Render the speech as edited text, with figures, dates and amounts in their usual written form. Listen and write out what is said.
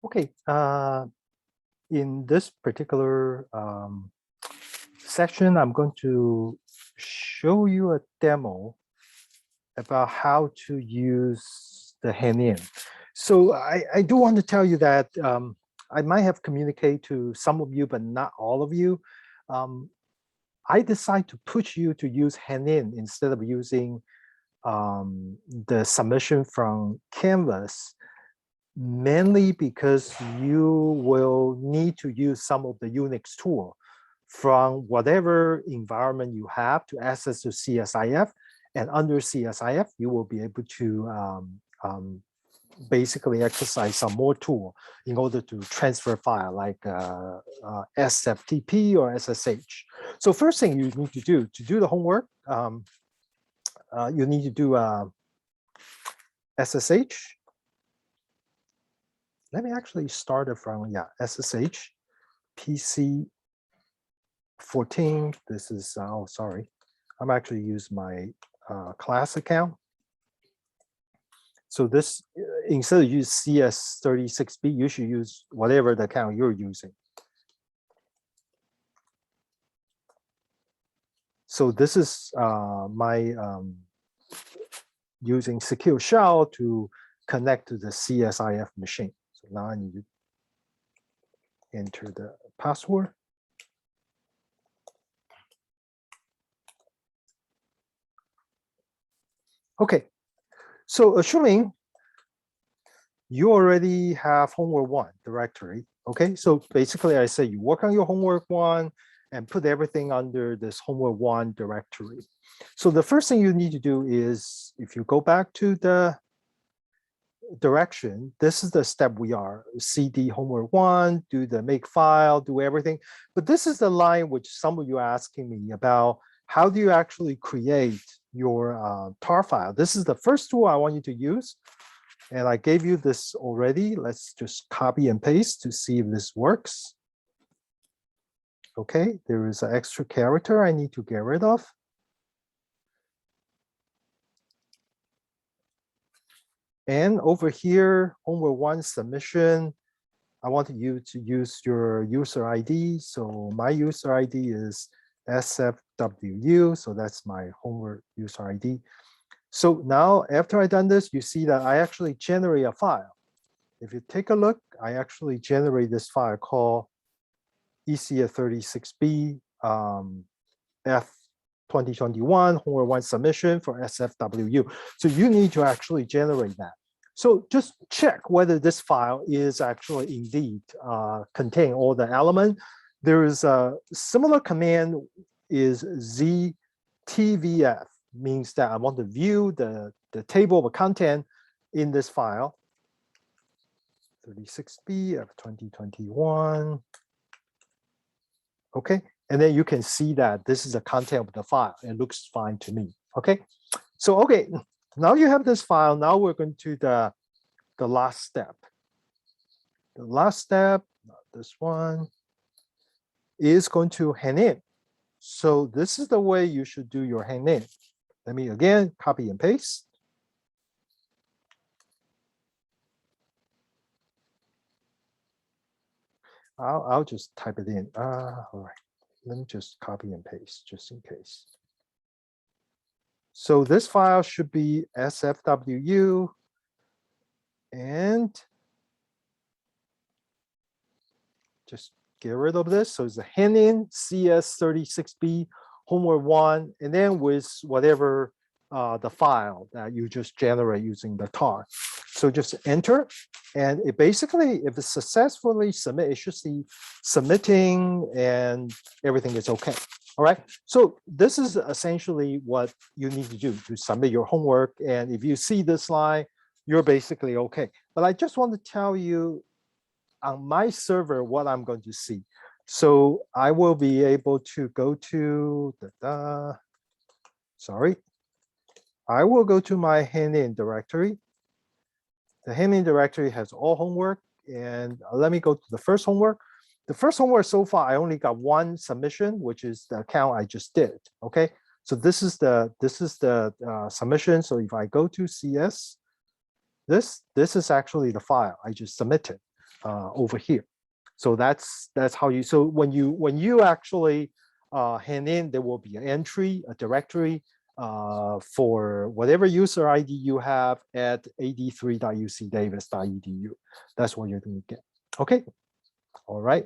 Okay, in this particular section, I'm going to show you a demo about how to use the handin. So I do want to tell you that I might have communicated to some of you, but not all of you. I decided to push you to use handin instead of using the submission from Canvas, mainly because you will need to use some of the Unix tool from whatever environment you have to access to CSIF. And under CSIF, you will be able to basically exercise some more tool in order to transfer file like SFTP or SSH. So first thing you need to do the homework, you need to do SSH. Let me actually start it from, SSH, PC 14. This is, oh, sorry. I'm actually use my class account. So this, instead of use CS36b, you should use whatever the account you're using. So this is my using secure shell to connect to the CSIF machine. So now I need to enter the password. Okay, so assuming you already have homework 1 directory, okay? So basically I say you work on your homework 1 and put everything under this homework 1 directory. So the first thing you need to do is, if you go back to the direction, this is the step we are, cd homework 1, do the make file, do everything. But this is the line which some of you are asking me about, how do you actually create your tar file? This is the first tool I want you to use. And I gave you this already. Let's just copy and paste to see if this works. Okay, there is an extra character I need to get rid of. And over here, homework 1 submission, I want you to use your user ID. So my user ID is SFWU. So that's my homework user ID. So now after I've done this, you see that I actually generate a file. If you take a look, I actually generate this file called ecs36b f2021 homework 1 submission for SFWU. So you need to actually generate that. So just check whether this file is actually indeed contain all the element. There is a similar command is ztvf, means that I want to view the table of content in this file. 36b of 2021. Okay, and then you can see that this is the content of the file. It looks fine to me. Okay, so okay, now you have this file. Now we're going to the last step. The last step, not this one, is going to handin. So this is the way you should do your handin. Let me again copy and paste. I'll just type it in. All right, let me just copy and paste just in case. So this file should be SFWU, and just get rid of this. So it's a handin CS36b homework 1, and then with whatever the file that you just generate using the tar. So just enter, and it basically, if it's successfully submit, it should see submitting and everything is okay. All right, so this is essentially what you need to do to submit your homework. And if you see this line, you're basically okay. But I just want to tell you on my server what I'm going to see. So I will be able to go to I will go to my handin directory. The handin directory has all homework, and let me go to the first homework. The first homework so far, I only got 1 submission, which is the account I just did. Okay, so this is the submission. So if I go to CS, this is actually the file I just submitted. over here. So that's how you, so when you actually hand in, there will be an entry, a directory for whatever user ID you have at ad3.ucdavis.edu. That's what you're going to get. Okay. All right.